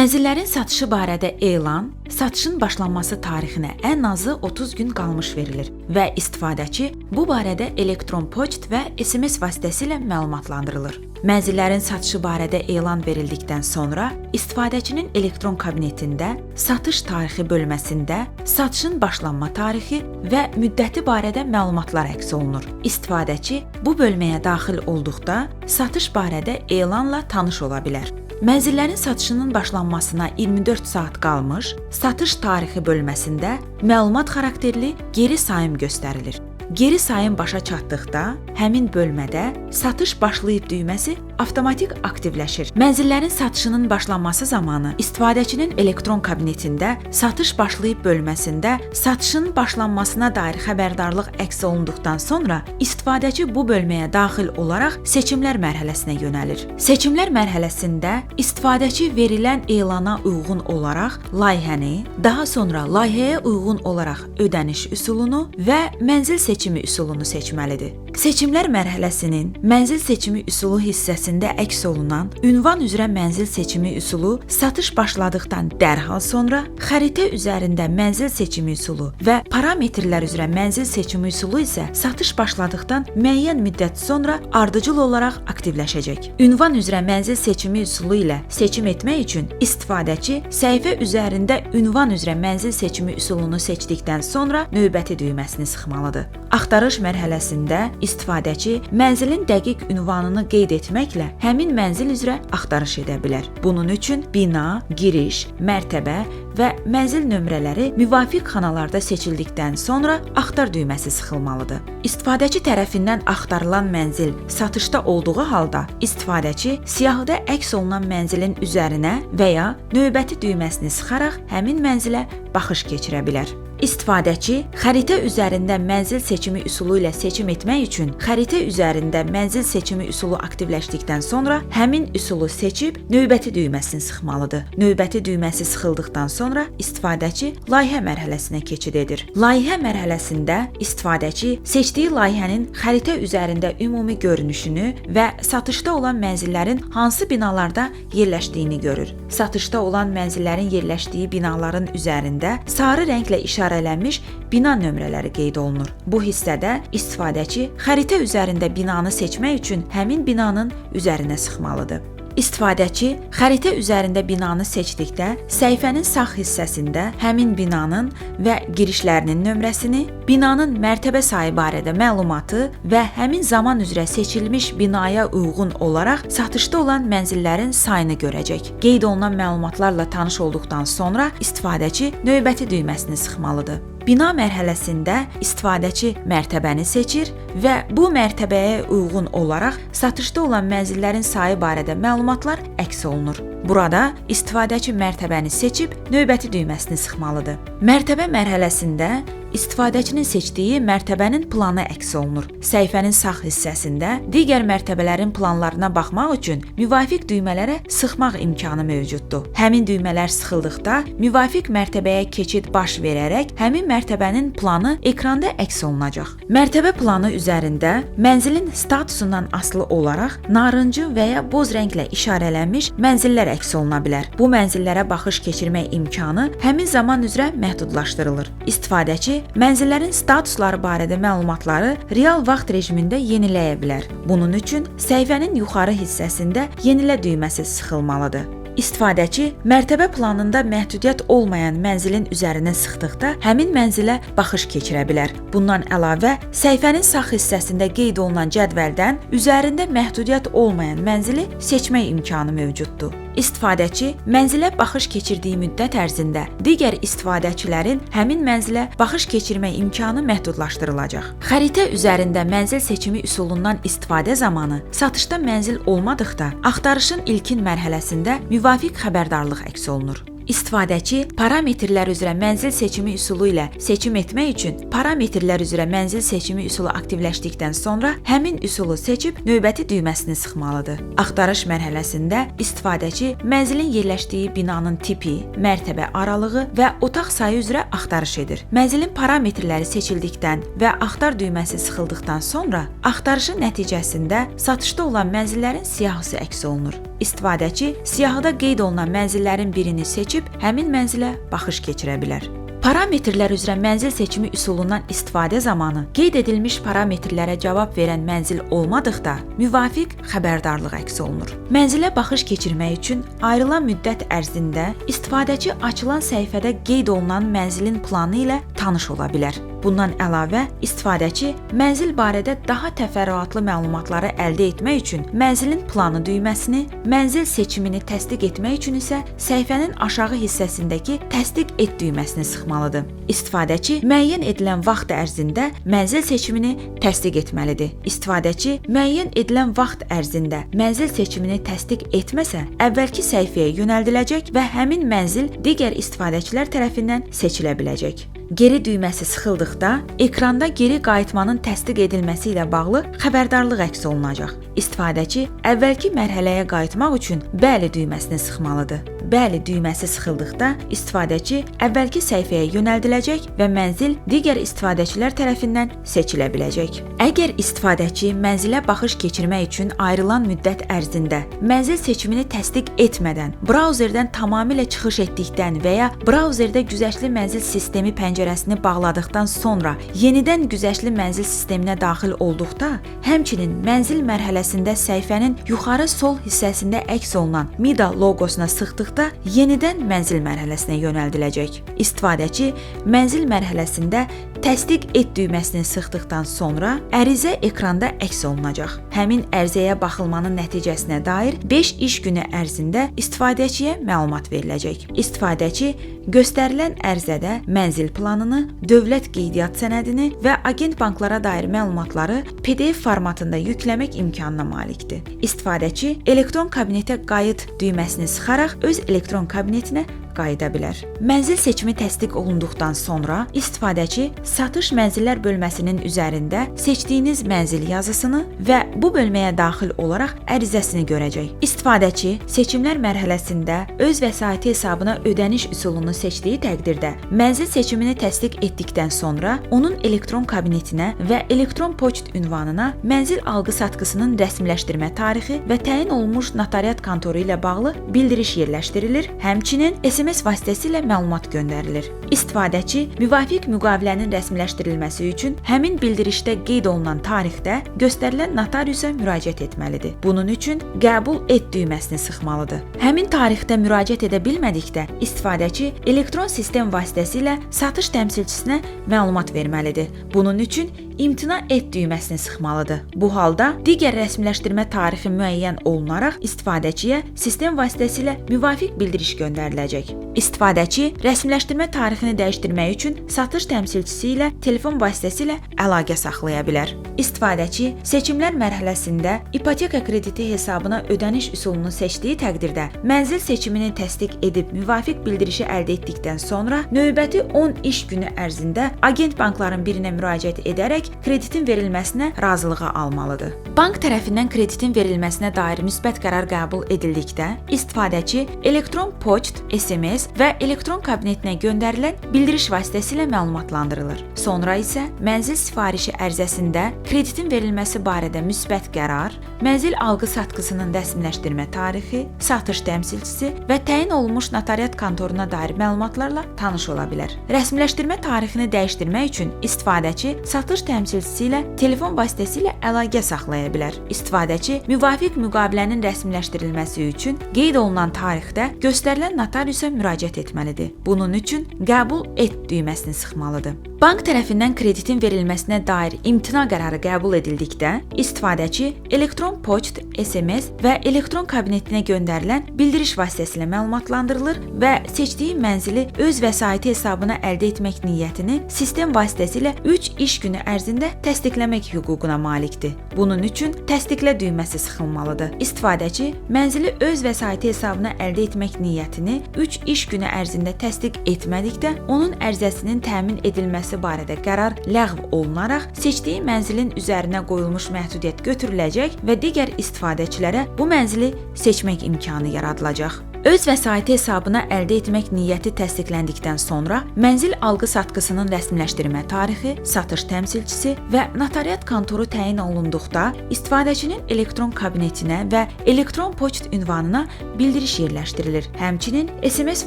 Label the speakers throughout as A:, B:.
A: Mənzillərin satışı barədə elan, satışın başlanması tarixinə ən azı 30 gün qalmış verilir və istifadəçi bu barədə elektron poçt və SMS vasitəsilə məlumatlandırılır. Mənzillərin satışı barədə elan verildikdən sonra istifadəçinin elektron kabinetində satış tarixi bölməsində satışın başlanma tarixi və müddəti barədə məlumatlar əks olunur. İstifadəçi bu bölməyə daxil olduqda satış barədə elanla tanış ola bilər. Mənzillərin satışının başlanmasına 24 saat qalmış, satış tarixi bölməsində məlumat xarakterli geri sayım göstərilir. Geri sayım başa çatdıqda, həmin bölmədə satış başlayıb düyməsi avtomatik aktivləşir. Mənzillərin satışının başlanması zamanı istifadəçinin elektron kabinetində satış başlayıb bölməsində satışın başlanmasına dair xəbərdarlıq əks olunduqdan sonra istifadəçi bu bölməyə daxil olaraq seçimlər mərhələsinə yönəlir. Seçimlər mərhələsində istifadəçi verilən elana uyğun olaraq layihəni, daha sonra layihəyə uyğun olaraq ödəniş üsulunu və mənzil seçimi üsulunu seçməlidir. Seçimlər mərhələsinin mənzil seçimi üsulu hissəsində əks olunan ünvan üzrə mənzil seçimi üsulu satış başladıqdan dərhal sonra xəritə üzərində mənzil seçimi üsulu və parametrlər üzrə mənzil seçimi üsulu isə satış başladıqdan müəyyən müddət sonra ardıcıl olaraq aktivləşəcək. Ünvan üzrə mənzil seçimi üsulu ilə seçim etmək üçün istifadəçi səhifə üzərində ünvan üzrə mənzil seçimi üsulunu seçdikdən sonra növbəti düyməsini sıxmalıdır. Axtarış mərhələsində istifadəçi mənzilin dəqiq ünvanını qeyd etməklə həmin mənzil üzrə axtarış edə bilər. Bunun üçün bina, giriş, mərtəbə və mənzil nömrələri müvafiq xanalarda seçildikdən sonra axtar düyməsi sıxılmalıdır. İstifadəçi tərəfindən axtarılan mənzil satışda olduğu halda istifadəçi siyahıda əks olunan mənzilin üzərinə və ya növbəti düyməsini sıxaraq həmin mənzilə baxış keçirə bilər. İstifadəçi xəritə üzərində mənzil seçimi üsulu ilə seçim etmək üçün xəritə üzərində mənzil seçimi üsulu aktivləşdikdən sonra həmin üsulu seçib növbəti düyməsini sıxmalıdır. Növbəti düyməsi sıxıldıqdan sonra istifadəçi layihə mərhələsinə keçid edir. Layihə mərhələsində istifadəçi seçdiyi layihənin xəritə üzərində ümumi görünüşünü və satışda olan mənzillərin hansı binalarda yerləşdiyini görür. Satışda olan mənzillərin yerləşdiyi binaların üzərində sarı rənglə işarələnmiş bina nömrələri qeyd olunur. Bu hissədə istifadəçi xəritə üzərində binanı seçmək üçün həmin binanın üzərinə sıxmalıdır. İstifadəçi xəritə üzərində binanı seçdikdə səhifənin sağ hissəsində həmin binanın və girişlərinin nömrəsini, binanın mərtəbə sayı barədə məlumatı və həmin zaman üzrə seçilmiş binaya uyğun olaraq satışda olan mənzillərin sayını görəcək. Qeyd olunan məlumatlarla tanış olduqdan sonra istifadəçi növbəti düyməsini sıxmalıdır. Bina mərhələsində istifadəçi mərtəbəni seçir və bu mərtəbəyə uyğun olaraq satışda olan mənzillərin sayı barədə məlumatlar əks olunur. Burada istifadəçi mərtəbəni seçib növbəti düyməsini sıxmalıdır. Mərtəbə mərhələsində istifadəçinin seçdiyi mərtəbənin planı əks olunur. Səhifənin sağ hissəsində digər mərtəbələrin planlarına baxmaq üçün müvafiq düymələrə sıxmaq imkanı mövcuddur. Həmin düymələr sıxıldıqda müvafiq mərtəbəyə keçid baş verərək həmin mərtəbənin planı ekranda əks olunacaq. Mərtəbə planı üzərində mənzilin statusundan asılı olaraq narıncı və ya boz rənglə işarələnmiş mənzillər əks oluna bilər. Bu mənzillərə baxış keçirmək imkanı həmin zaman üzrə məhdudlaşdırılır. İstifadəçi mənzillərin statusları barədə məlumatları real vaxt rejimində yeniləyə bilər. Bunun üçün səhifənin yuxarı hissəsində yenilə düyməsi sıxılmalıdır. İstifadəçi mərtəbə planında məhdudiyyət olmayan mənzilin üzərinə sıxdıqda həmin mənzilə baxış keçirə bilər. Bundan əlavə, səhifənin sağ hissəsində qeyd olunan cədvəldən üzərində məhdudiyyət olmayan mənzili seçmək imkanı mövcuddur. İstifadəçi mənzilə baxış keçirdiyi müddət ərzində digər istifadəçilərin həmin mənzilə baxış keçirmək imkanı məhdudlaşdırılacaq. Xəritə üzərində mənzil seçimi üsulundan istifadə zamanı satışda mənzil olmadıqda axtarışın ilkin mərhələsində müvafiq xəbərdarlıq əks olunur. İstifadəçi parametrlər üzrə mənzil seçimi üsulu ilə seçim etmək üçün parametrlər üzrə mənzil seçimi üsulu aktivləşdikdən sonra həmin üsulu seçib növbəti düyməsini sıxmalıdır. Axtarış mərhələsində istifadəçi mənzilin yerləşdiyi binanın tipi, mərtəbə aralığı və otaq sayı üzrə axtarış edir. Mənzilin parametrləri seçildikdən və axtar düyməsi sıxıldıqdan sonra axtarışın nəticəsində satışda olan mənzillərin siyahısı əks olunur. istifadəçi siyahıda qeyd olunan mənzillərin birini seçib həmin mənzilə baxış keçirə bilər. Parametrlər üzrə mənzil seçimi üsulundan istifadə zamanı qeyd edilmiş parametrlərə cavab verən mənzil olmadıqda müvafiq xəbərdarlıq əks olunur. Mənzilə baxış keçirmək üçün ayrılan müddət ərzində istifadəçi açılan səhifədə qeyd olunan mənzilin planı ilə tanış ola bilər. Bundan əlavə, istifadəçi mənzil barədə daha təfərrüatlı məlumatları əldə etmək üçün mənzilin planı düyməsini, mənzil seçimini təsdiq etmək üçün isə səhifənin aşağı hissəsindəki təsdiq et düyməsini sıxmalıdır. İstifadəçi müəyyən edilən vaxt ərzində mənzil seçimini təsdiq etməlidir. İstifadəçi müəyyən edilən vaxt ərzində mənzil seçimini təsdiq etməsə, əvvəlki səhifəyə yönəldiləcək və həmin mənzil digər istifadəçilər tərəfindən seçilə biləcək. Geri düyməsi sıxıldıqda ekranda geri qayıtmanın təsdiq edilməsi ilə bağlı xəbərdarlıq əks olunacaq. İstifadəçi əvvəlki mərhələyə qayıtmaq üçün bəli düyməsini sıxmalıdır. Bəli düyməsi sıxıldıqda istifadəçi əvvəlki səhifəyə yönəldiləcək və mənzil digər istifadəçilər tərəfindən seçilə biləcək. Əgər istifadəçi mənzilə baxış keçirmək üçün ayrılan müddət ərzində mənzil seçimini təsdiq etmədən, brauzerdən tamamilə çıxış etdikdən və ya brauzerdə güzəştli mənzil sistemi pəncərəsini bağladıqdan sonra yenidən güzəştli mənzil sisteminə daxil olduqda, həmçinin mənzil mərhələsində səhifənin yuxarı sol hissəsində əks olunan MIDA loqosuna sıxdıqda yenidən mənzil mərhələsinə yönəldiləcək. İstifadəçi mənzil mərhələsində təsdiq et düyməsini sıxdıqdan sonra ərizə ekranda əks olunacaq. Həmin ərizəyə baxılmanın nəticəsinə dair 5 iş günü ərzində istifadəçiyə məlumat veriləcək. İstifadəçi göstərilən ərizədə mənzil planını, dövlət qeydiyyat sənədini və agent banklara dair məlumatları PDF formatında yükləmək imkanına malikdir. İstifadəçi elektron kabinetə qayıt düyməsini sıxaraq öz elektron kabinetinə qayıda bilər. Mənzil seçimi təsdiq olunduqdan sonra istifadəçi satış mənzillər bölməsinin üzərində seçdiyiniz mənzil yazısını və bu bölməyə daxil olaraq ərizəsini görəcək. İstifadəçi seçimlər mərhələsində öz vəsaiti hesabına ödəniş üsulunu seçdiyi təqdirdə mənzil seçimini təsdiq etdikdən sonra onun elektron kabinetinə və elektron poçt ünvanına mənzil alqı-satqısının rəsmiləşdirmə tarixi və təyin olunmuş notariat kontoru ilə bağlı bildiriş yerləşdirilir. Həmçinin SMS vasitəsilə məlumat göndərilir. İstifadəçi müvafiq müqavilənin rəsmiləşdirilməsi üçün həmin bildirişdə qeyd olunan tarixdə göstərilən notariusa müraciət etməlidir. Bunun üçün qəbul et düyməsini sıxmalıdır. Həmin tarixdə müraciət edə bilmədikdə istifadəçi elektron sistem vasitəsilə satış təmsilçisinə məlumat verməlidir. Bunun üçün imtina et düyməsini sıxmalıdır. Bu halda digər rəsmiləşdirmə tarixi müəyyən olunaraq istifadəçiyə sistem vasitəsilə müvafiq bildiriş göndəriləcək. İstifadəçi rəsmiləşdirmə tarixini dəyişdirmək üçün satış təmsilçisi ilə telefon vasitəsilə əlaqə saxlaya bilər. İstifadəçi seçimlər mərhələsində ipoteka krediti hesabına ödəniş üsulunu seçdiyi təqdirdə mənzil seçimini təsdiq edib müvafiq bildirişi əldə etdikdən sonra növbəti 10 iş günü ərzində agent bankların birinə müraciət edərək kreditin verilməsinə razılığa almalıdır. Bank tərəfindən kreditin verilməsinə dair müsbət qərar qəbul edildikdə istifadəçi elektron poçt, SMS və elektron kabinetinə göndərilən bildiriş vasitəsilə məlumatlandırılır. Sonra isə mənzil sifarişi ərizəsində kreditin verilməsi barədə müsbət qərar, mənzil alqı-satqısının rəsmiləşdirmə tarixi, satış təmsilçisi və təyin olunmuş notariat kontoruna dair məlumatlarla tanış ola bilər. Rəsmiləşdirmə tarixini dəyişdirmək üçün istifadəçi satış təmsilçisi ilə telefon vasitəsilə əlaqə saxlaya bilər. İstifadəçi müvafiq müqavilənin rəsmiləşdirilməsi üçün qeyd olunan tarixdə göstərilən notariusa müraciət etməlidir. Bunun üçün qəbul et düyməsini sıxmalıdır. Bank tərəfindən kreditin verilməsinə dair imtina qərarı qəbul edildikdə istifadəçi elektron poçt, SMS və elektron kabinetinə göndərilən bildiriş vasitəsilə məlumatlandırılır və seçdiyi mənzili öz vəsaiti hesabına əldə etmək niyyətini sistem vasitəsilə 3 iş günü ərzində təsdiqləmək hüququna malikdir. Bunun üçün təsdiqlə düyməsi sıxılmalıdır. İstifadəçi mənzili öz vəsaiti hesabına əldə etmək niyyətini 3 iş günü ərzində təsdiq etmədikdə onun ərizəsinin təmin edilməsi barədə qərar ləğv olunaraq seçdiyi mənzilin üzərinə qoyulmuş məhdudiyyət götürüləcək və digər istifadəçilərə bu mənzili seçmək imkanı yaradılacaq. Öz vəsaiti hesabına əldə etmək niyyəti təsdiqləndikdən sonra mənzil alqı-satqısının rəsmiləşdirmə tarixi, satış təmsilçisi və notariat kontoru təyin olunduqda istifadəçinin elektron kabinetinə və elektron poçt ünvanına bildiriş yerləşdirilir. Həmçinin SMS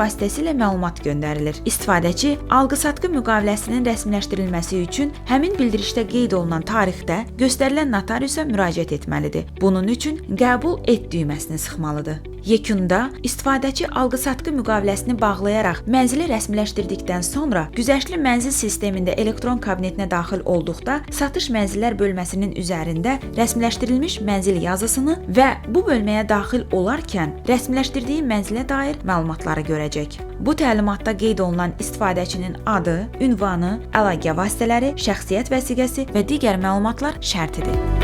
A: vasitəsilə məlumat göndərilir. İstifadəçi alqı-satqı müqaviləsinin rəsmiləşdirilməsi üçün həmin bildirişdə qeyd olunan tarixdə göstərilən notariusa müraciət etməlidir. Bunun üçün qəbul et düyməsini sıxmalıdır. Yekunda istifadəçi alqı-satqı müqaviləsini bağlayaraq mənzili rəsmiləşdirdikdən sonra güzəştli mənzil sistemində elektron kabinetinə daxil olduqda satış mənzillər bölməsinin üzərində rəsmiləşdirilmiş mənzil yazısını və bu bölməyə daxil olarkən rəsmiləşdirdiyi mənzilə dair məlumatları görəcək. Bu təlimatda qeyd olunan istifadəçinin adı, ünvanı, əlaqə vasitələri, şəxsiyyət vəsiqəsi və digər məlumatlar şərtidir.